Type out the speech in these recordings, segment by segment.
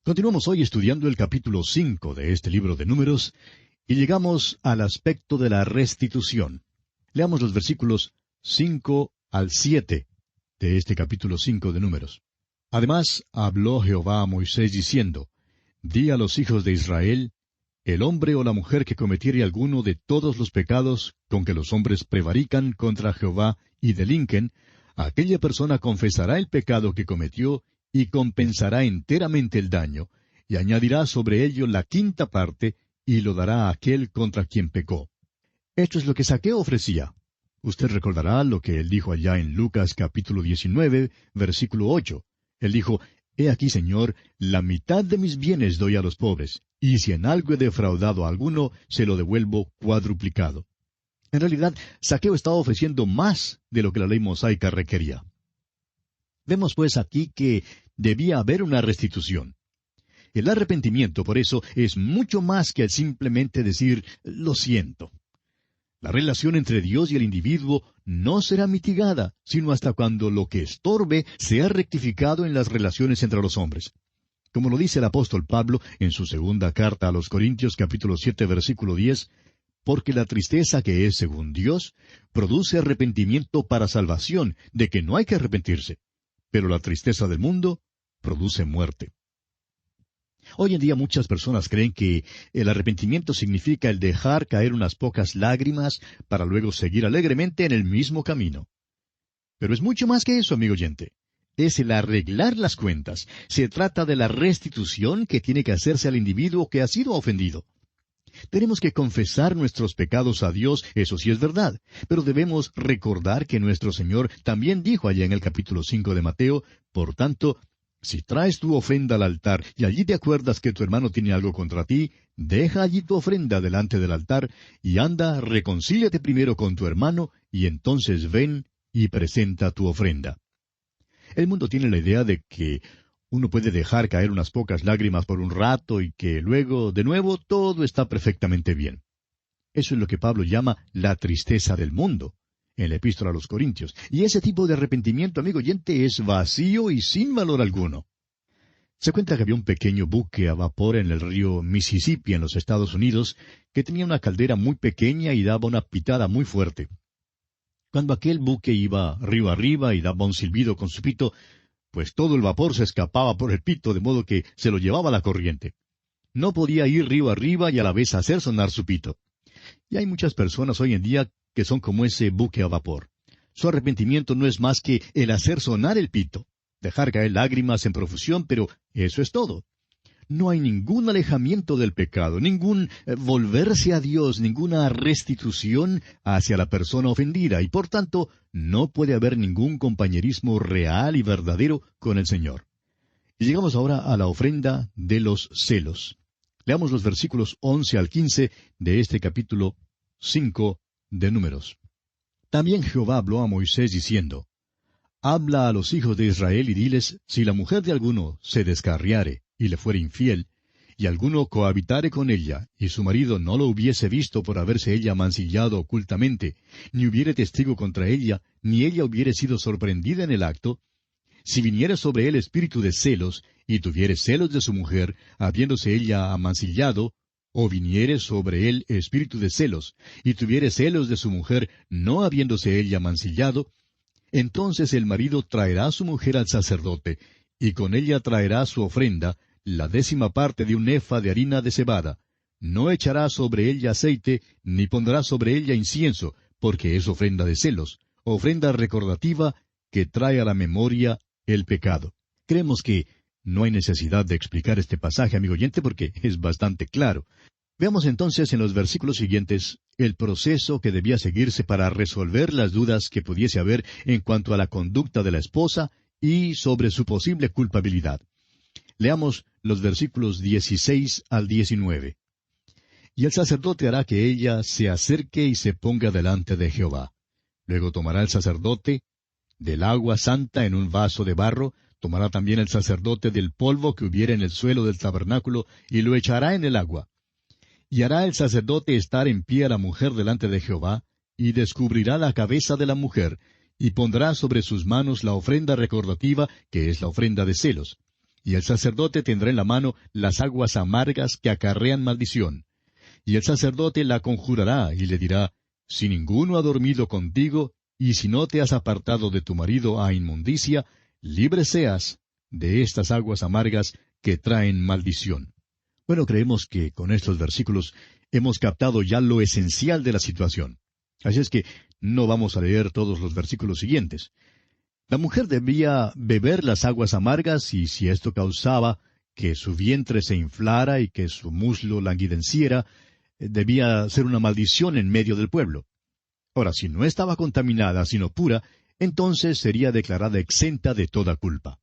Continuamos hoy estudiando el capítulo 5 de este libro de Números y llegamos al aspecto de la restitución. Leamos los versículos 5 al 7 de este capítulo 5 de Números. Además habló Jehová a Moisés diciendo, Di a los hijos de Israel, el hombre o la mujer que cometiere alguno de todos los pecados con que los hombres prevarican contra Jehová y delinquen, aquella persona confesará el pecado que cometió y compensará enteramente el daño, y añadirá sobre ello la quinta parte, y lo dará a aquel contra quien pecó. Esto es lo que Zaqueo ofrecía. Usted recordará lo que él dijo allá en Lucas capítulo 19, versículo 8. Él dijo, He aquí, Señor, la mitad de mis bienes doy a los pobres, y si en algo he defraudado a alguno, se lo devuelvo cuadruplicado. En realidad, Zaqueo estaba ofreciendo más de lo que la ley mosaica requería. Vemos pues aquí que debía haber una restitución. El arrepentimiento, por eso, es mucho más que el simplemente decir, lo siento. La relación entre Dios y el individuo no será mitigada, sino hasta cuando lo que estorbe sea rectificado en las relaciones entre los hombres. Como lo dice el apóstol Pablo en su segunda carta a los Corintios capítulo 7 versículo 10, porque la tristeza que es según Dios produce arrepentimiento para salvación, de que no hay que arrepentirse. Pero la tristeza del mundo produce muerte. Hoy en día muchas personas creen que el arrepentimiento significa el dejar caer unas pocas lágrimas para luego seguir alegremente en el mismo camino. Pero es mucho más que eso, amigo oyente. Es el arreglar las cuentas. Se trata de la restitución que tiene que hacerse al individuo que ha sido ofendido. Tenemos que confesar nuestros pecados a Dios, eso sí es verdad, pero debemos recordar que nuestro Señor también dijo allá en el capítulo 5 de Mateo, por tanto, si traes tu ofrenda al altar y allí te acuerdas que tu hermano tiene algo contra ti, deja allí tu ofrenda delante del altar y anda, reconcíliate primero con tu hermano y entonces ven y presenta tu ofrenda. El mundo tiene la idea de que uno puede dejar caer unas pocas lágrimas por un rato y que luego, de nuevo, todo está perfectamente bien. Eso es lo que Pablo llama la tristeza del mundo, en la epístola a los Corintios. Y ese tipo de arrepentimiento, amigo oyente, es vacío y sin valor alguno. Se cuenta que había un pequeño buque a vapor en el río Mississippi, en los Estados Unidos, que tenía una caldera muy pequeña y daba una pitada muy fuerte. Cuando aquel buque iba río arriba y daba un silbido con su pito, pues todo el vapor se escapaba por el pito, de modo que se lo llevaba la corriente. No podía ir río arriba y a la vez hacer sonar su pito. Y hay muchas personas hoy en día que son como ese buque a vapor. Su arrepentimiento no es más que el hacer sonar el pito, dejar caer lágrimas en profusión, pero eso es todo. No hay ningún alejamiento del pecado, ningún volverse a Dios, ninguna restitución hacia la persona ofendida, y por tanto no puede haber ningún compañerismo real y verdadero con el Señor. Y llegamos ahora a la ofrenda de los celos. Leamos los versículos 11 al 15 de este capítulo 5 de Números. También Jehová habló a Moisés diciendo, Habla a los hijos de Israel y diles, si la mujer de alguno se descarriare y le fuere infiel, y alguno cohabitare con ella, y su marido no lo hubiese visto por haberse ella mancillado ocultamente, ni hubiere testigo contra ella, ni ella hubiere sido sorprendida en el acto, si viniere sobre él espíritu de celos, y tuviere celos de su mujer, habiéndose ella amancillado, o viniere sobre él espíritu de celos, y tuviere celos de su mujer, no habiéndose ella mancillado, entonces el marido traerá a su mujer al sacerdote, y con ella traerá su ofrenda, la 10ª parte de un efa de harina de cebada. No echará sobre ella aceite, ni pondrá sobre ella incienso, porque es ofrenda de celos, ofrenda recordativa que trae a la memoria el pecado. Creemos que no hay necesidad de explicar este pasaje, amigo oyente, porque es bastante claro. Veamos entonces en los versículos siguientes el proceso que debía seguirse para resolver las dudas que pudiese haber en cuanto a la conducta de la esposa y sobre su posible culpabilidad. Leamos los versículos 16 al 19. Y el sacerdote hará que ella se acerque y se ponga delante de Jehová. Luego tomará el sacerdote del agua santa en un vaso de barro, tomará también el sacerdote del polvo que hubiere en el suelo del tabernáculo, y lo echará en el agua. Y hará el sacerdote estar en pie a la mujer delante de Jehová, y descubrirá la cabeza de la mujer, y pondrá sobre sus manos la ofrenda recordativa, que es la ofrenda de celos. Y el sacerdote tendrá en la mano las aguas amargas que acarrean maldición. Y el sacerdote la conjurará y le dirá, si ninguno ha dormido contigo, y si no te has apartado de tu marido a inmundicia, libre seas de estas aguas amargas que traen maldición. Bueno, creemos que con estos versículos hemos captado ya lo esencial de la situación. Así es que no vamos a leer todos los versículos siguientes. La mujer debía beber las aguas amargas y si esto causaba que su vientre se inflara y que su muslo languideciera, debía ser una maldición en medio del pueblo. Ahora, si no estaba contaminada, sino pura, entonces sería declarada exenta de toda culpa.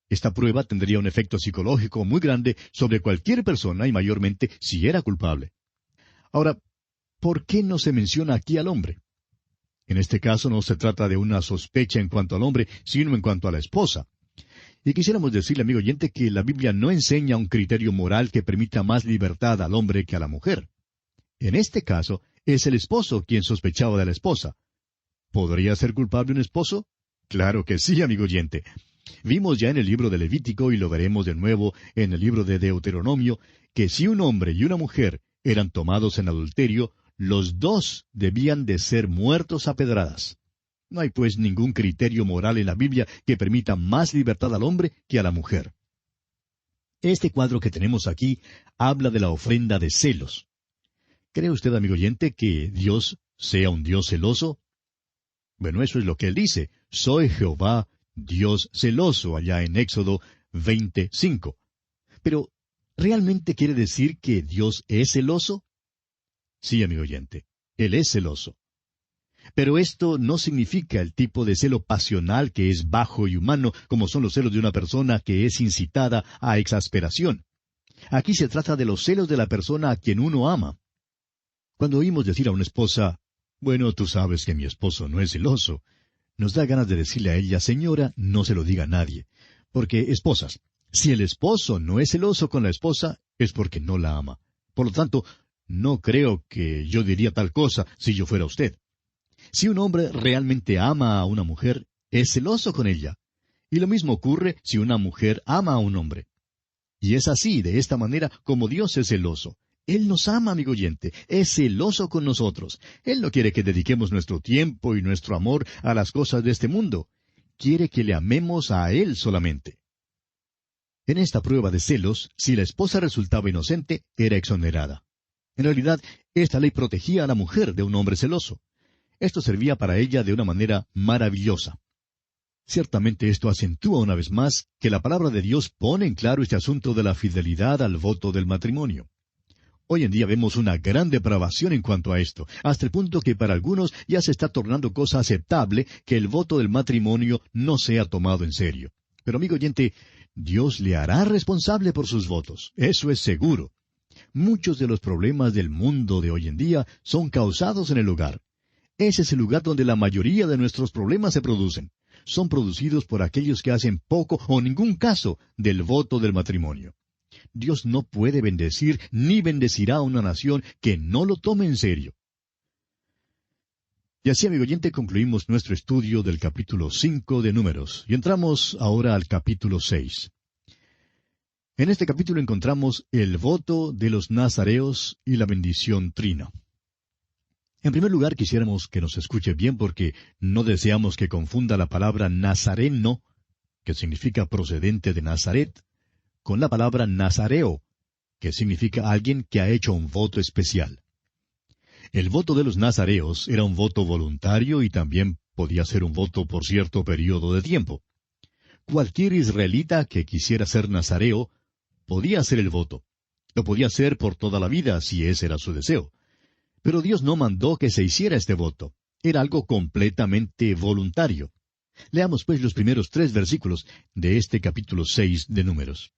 Esta prueba tendría un efecto psicológico muy grande sobre cualquier persona y mayormente si era culpable. Ahora, ¿por qué no se menciona aquí al hombre? En este caso no se trata de una sospecha en cuanto al hombre, sino en cuanto a la esposa. Y quisiéramos decirle, amigo oyente, que la Biblia no enseña un criterio moral que permita más libertad al hombre que a la mujer. En este caso, es el esposo quien sospechaba de la esposa. ¿Podría ser culpable un esposo? Claro que sí, amigo oyente. Vimos ya en el libro de Levítico, y lo veremos de nuevo en el libro de Deuteronomio, que si un hombre y una mujer eran tomados en adulterio, los dos debían de ser muertos a pedradas. No hay pues ningún criterio moral en la Biblia que permita más libertad al hombre que a la mujer. Este cuadro que tenemos aquí habla de la ofrenda de celos. ¿Cree usted, amigo oyente, que Dios sea un Dios celoso? Bueno, eso es lo que Él dice. Soy Jehová, Dios celoso, allá en Éxodo 25. Pero, ¿realmente quiere decir que Dios es celoso? Sí, amigo oyente, Él es celoso. Pero esto no significa el tipo de celo pasional que es bajo y humano, como son los celos de una persona que es incitada a exasperación. Aquí se trata de los celos de la persona a quien uno ama. Cuando oímos decir a una esposa, bueno, tú sabes que mi esposo no es celoso, nos da ganas de decirle a ella, señora, no se lo diga a nadie. Porque, esposas, si el esposo no es celoso con la esposa, es porque no la ama. Por lo tanto, no creo que yo diría tal cosa si yo fuera usted. Si un hombre realmente ama a una mujer, es celoso con ella. Y lo mismo ocurre si una mujer ama a un hombre. Y es así, de esta manera, como Dios es celoso. Él nos ama, amigo oyente, es celoso con nosotros. Él no quiere que dediquemos nuestro tiempo y nuestro amor a las cosas de este mundo. Quiere que le amemos a Él solamente. En esta prueba de celos, si la esposa resultaba inocente, era exonerada. En realidad, esta ley protegía a la mujer de un hombre celoso. Esto servía para ella de una manera maravillosa. Ciertamente esto acentúa una vez más que la palabra de Dios pone en claro este asunto de la fidelidad al voto del matrimonio. Hoy en día vemos una gran depravación en cuanto a esto, hasta el punto que para algunos ya se está tornando cosa aceptable que el voto del matrimonio no sea tomado en serio. Pero amigo oyente, Dios le hará responsable por sus votos, eso es seguro. Muchos de los problemas del mundo de hoy en día son causados en el hogar. Ese es el lugar donde la mayoría de nuestros problemas se producen. Son producidos por aquellos que hacen poco o ningún caso del voto del matrimonio. Dios no puede bendecir ni bendecirá a una nación que no lo tome en serio. Y así, amigo oyente, concluimos nuestro estudio del capítulo 5 de Números, y entramos ahora al capítulo 6. En este capítulo encontramos el voto de los nazareos y la bendición trina. En primer lugar, quisiéramos que nos escuche bien porque no deseamos que confunda la palabra nazareno, que significa procedente de Nazaret, con la palabra nazareo, que significa alguien que ha hecho un voto especial. El voto de los nazareos era un voto voluntario y también podía ser un voto por cierto periodo de tiempo. Cualquier israelita que quisiera ser nazareo podía hacer el voto. Lo podía hacer por toda la vida si ese era su deseo. Pero Dios no mandó que se hiciera este voto. Era algo completamente voluntario. Leamos pues los primeros 3 versículos de este capítulo 6 de Números.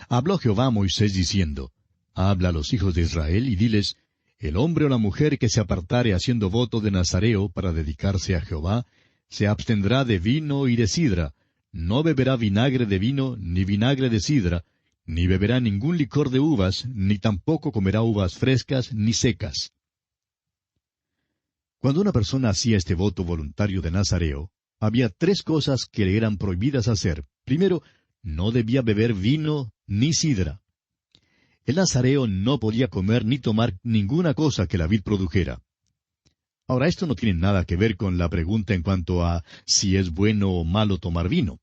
Habló Jehová a Moisés diciendo, habla a los hijos de Israel y diles, el hombre o la mujer que se apartare haciendo voto de nazareo para dedicarse a Jehová, se abstendrá de vino y de sidra, no beberá vinagre de vino ni vinagre de sidra, ni beberá ningún licor de uvas, ni tampoco comerá uvas frescas ni secas. Cuando una persona hacía este voto voluntario de nazareo, había 3 cosas que le eran prohibidas hacer. Primero, no debía beber vino ni sidra. El nazareo no podía comer ni tomar ninguna cosa que la vid produjera. Ahora, esto no tiene nada que ver con la pregunta en cuanto a si es bueno o malo tomar vino.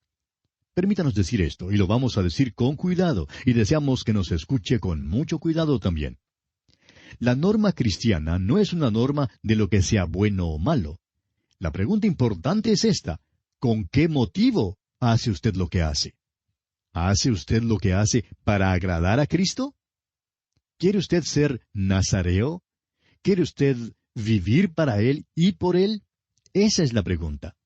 Permítanos decir esto, y lo vamos a decir con cuidado, y deseamos que nos escuche con mucho cuidado también. La norma cristiana no es una norma de lo que sea bueno o malo. La pregunta importante es esta: ¿con qué motivo hace usted lo que hace? ¿Hace usted lo que hace para agradar a Cristo? ¿Quiere usted ser nazareo? ¿Quiere usted vivir para Él y por Él? Esa es la pregunta.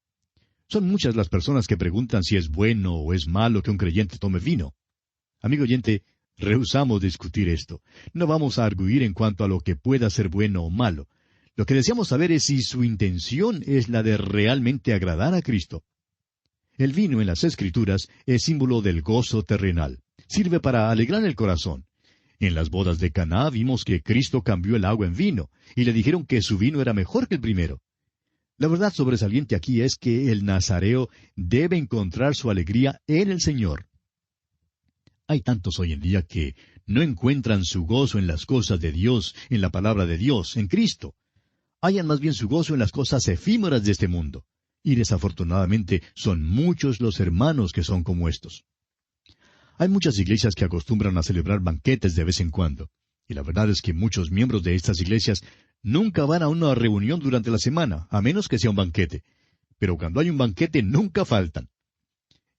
Son muchas las personas que preguntan si es bueno o es malo que un creyente tome vino. Amigo oyente, rehusamos discutir esto. No vamos a arguir en cuanto a lo que pueda ser bueno o malo. Lo que deseamos saber es si su intención es la de realmente agradar a Cristo. El vino en las Escrituras es símbolo del gozo terrenal. Sirve para alegrar el corazón. En las bodas de Caná vimos que Cristo cambió el agua en vino, y le dijeron que su vino era mejor que el primero. La verdad sobresaliente aquí es que el nazareo debe encontrar su alegría en el Señor. Hay tantos hoy en día que no encuentran su gozo en las cosas de Dios, en la palabra de Dios, en Cristo. Hallan más bien su gozo en las cosas efímeras de este mundo. Y desafortunadamente son muchos los hermanos que son como estos. Hay muchas iglesias que acostumbran a celebrar banquetes de vez en cuando. Y la verdad es que muchos miembros de estas iglesias nunca van a una reunión durante la semana, a menos que sea un banquete. Pero cuando hay un banquete nunca faltan.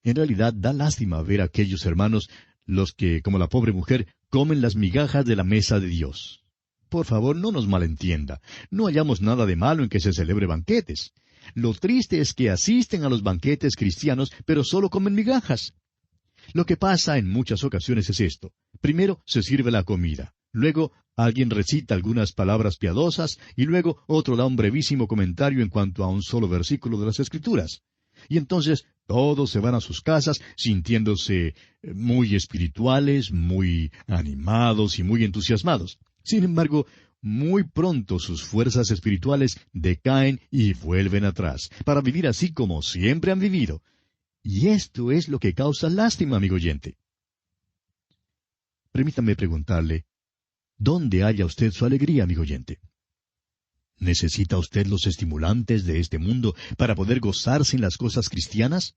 En realidad da lástima ver a aquellos hermanos, los que, como la pobre mujer, comen las migajas de la mesa de Dios. Por favor, no nos malentienda. No hallamos nada de malo en que se celebre banquetes. Lo triste es que asisten a los banquetes cristianos, pero solo comen migajas. Lo que pasa en muchas ocasiones es esto. Primero se sirve la comida. Luego alguien recita algunas palabras piadosas y luego otro da un brevísimo comentario en cuanto a un solo versículo de las Escrituras. Y entonces todos se van a sus casas sintiéndose muy espirituales, muy animados y muy entusiasmados. Sin embargo, muy pronto sus fuerzas espirituales decaen y vuelven atrás, para vivir así como siempre han vivido. Y esto es lo que causa lástima, amigo oyente. Permítame preguntarle, ¿dónde halla usted su alegría, amigo oyente? ¿Necesita usted los estimulantes de este mundo para poder gozarse en las cosas cristianas?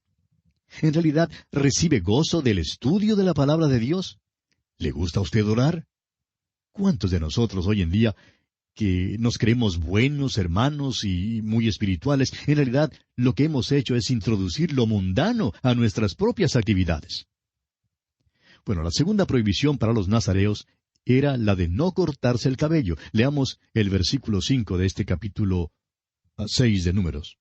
¿En realidad recibe gozo del estudio de la palabra de Dios? ¿Le gusta a usted orar? ¿Cuántos de nosotros hoy en día, que nos creemos buenos hermanos y muy espirituales, en realidad lo que hemos hecho es introducir lo mundano a nuestras propias actividades? Bueno, la segunda prohibición para los nazareos era la de no cortarse el cabello. Leamos el versículo 5 de este capítulo 6 de Números.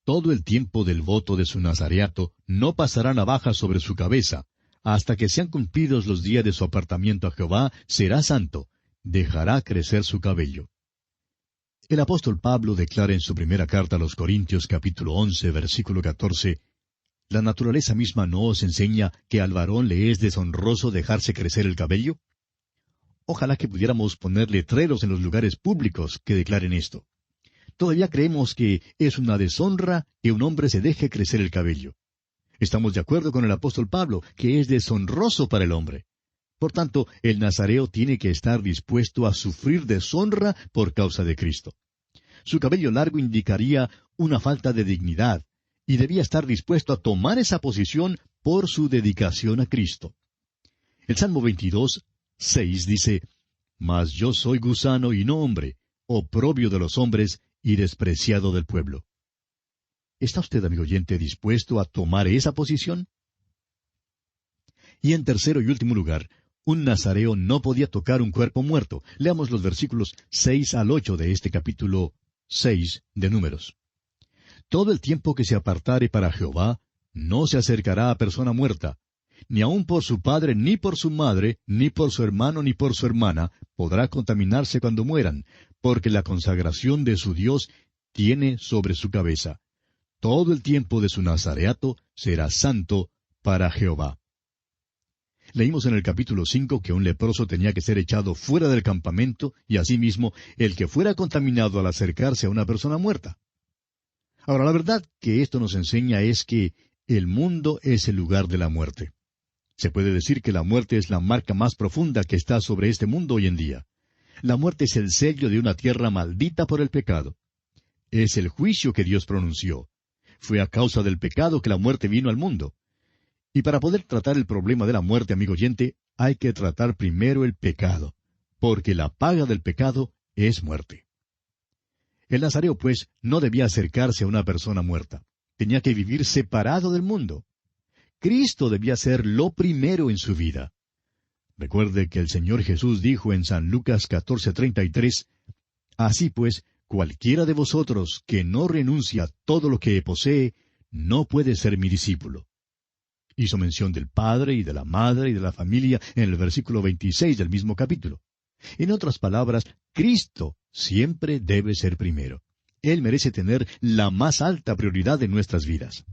Todo el tiempo del voto de su nazareato no pasará navaja sobre su cabeza. Hasta que sean cumplidos los días de su apartamiento a Jehová, será santo. Dejará crecer su cabello. El apóstol Pablo declara en su primera carta a los Corintios, capítulo 11, versículo 14, ¿la naturaleza misma no os enseña que al varón le es deshonroso dejarse crecer el cabello? Ojalá que pudiéramos poner letreros en los lugares públicos que declaren esto. Todavía creemos que es una deshonra que un hombre se deje crecer el cabello. Estamos de acuerdo con el apóstol Pablo, que es deshonroso para el hombre. Por tanto, el nazareo tiene que estar dispuesto a sufrir deshonra por causa de Cristo. Su cabello largo indicaría una falta de dignidad, y debía estar dispuesto a tomar esa posición por su dedicación a Cristo. El Salmo 22, 6 dice, «Mas yo soy gusano y no hombre, oprobio de los hombres y despreciado del pueblo». ¿Está usted, amigo oyente, dispuesto a tomar esa posición? Y en tercero y último lugar, un nazareo no podía tocar un cuerpo muerto. Leamos los versículos 6 al 8 de este capítulo 6 de Números. Todo el tiempo que se apartare para Jehová, no se acercará a persona muerta, ni aun por su padre, ni por su madre, ni por su hermano, ni por su hermana, podrá contaminarse cuando mueran, porque la consagración de su Dios tiene sobre su cabeza. Todo el tiempo de su nazareato será santo para Jehová. Leímos en el capítulo 5 que un leproso tenía que ser echado fuera del campamento y asimismo el que fuera contaminado al acercarse a una persona muerta. Ahora, la verdad que esto nos enseña es que el mundo es el lugar de la muerte. Se puede decir que la muerte es la marca más profunda que está sobre este mundo hoy en día. La muerte es el sello de una tierra maldita por el pecado. Es el juicio que Dios pronunció. Fue a causa del pecado que la muerte vino al mundo. Y para poder tratar el problema de la muerte, amigo oyente, hay que tratar primero el pecado, porque la paga del pecado es muerte. El nazareo, pues, no debía acercarse a una persona muerta. Tenía que vivir separado del mundo. Cristo debía ser lo primero en su vida. Recuerde que el Señor Jesús dijo en San Lucas 14:33, «Así pues, cualquiera de vosotros que no renuncia a todo lo que posee, no puede ser mi discípulo». Hizo mención del padre y de la madre y de la familia en el versículo 26 del mismo capítulo. En otras palabras, Cristo siempre debe ser primero. Él merece tener la más alta prioridad en nuestras vidas.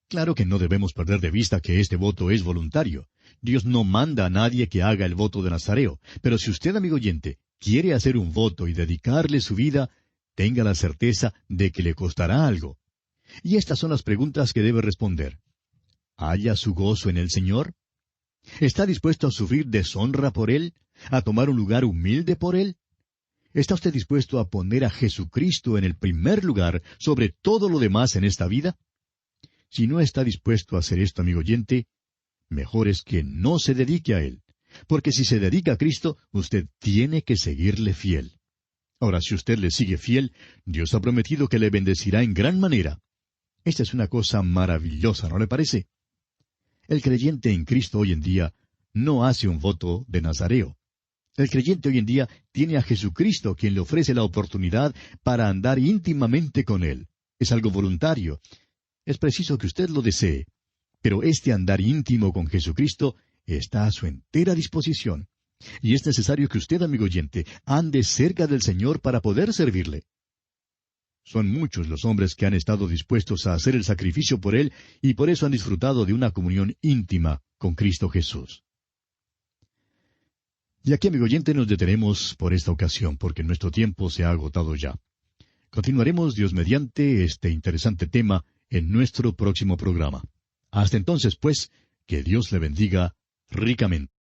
Claro que no debemos perder de vista que este voto es voluntario. Dios no manda a nadie que haga el voto de Nazareo, pero si usted, amigo oyente, quiere hacer un voto y dedicarle su vida, tenga la certeza de que le costará algo. Y estas son las preguntas que debe responder. ¿Halla su gozo en el Señor? ¿Está dispuesto a sufrir deshonra por Él? ¿A tomar un lugar humilde por Él? ¿Está usted dispuesto a poner a Jesucristo en el primer lugar sobre todo lo demás en esta vida? Si no está dispuesto a hacer esto, amigo oyente, mejor es que no se dedique a Él. Porque si se dedica a Cristo, usted tiene que seguirle fiel. Ahora, si usted le sigue fiel, Dios ha prometido que le bendecirá en gran manera. Esta es una cosa maravillosa, ¿no le parece? El creyente en Cristo hoy en día no hace un voto de nazareo. El creyente hoy en día tiene a Jesucristo, quien le ofrece la oportunidad para andar íntimamente con Él. Es algo voluntario. Es preciso que usted lo desee. Pero este andar íntimo con Jesucristo está a su entera disposición. Y es necesario que usted, amigo oyente, ande cerca del Señor para poder servirle. Son muchos los hombres que han estado dispuestos a hacer el sacrificio por Él y por eso han disfrutado de una comunión íntima con Cristo Jesús. Y aquí, amigo oyente, nos detenemos por esta ocasión, porque nuestro tiempo se ha agotado ya. Continuaremos, Dios mediante, este interesante tema en nuestro próximo programa. Hasta entonces, pues, que Dios le bendiga ricamente.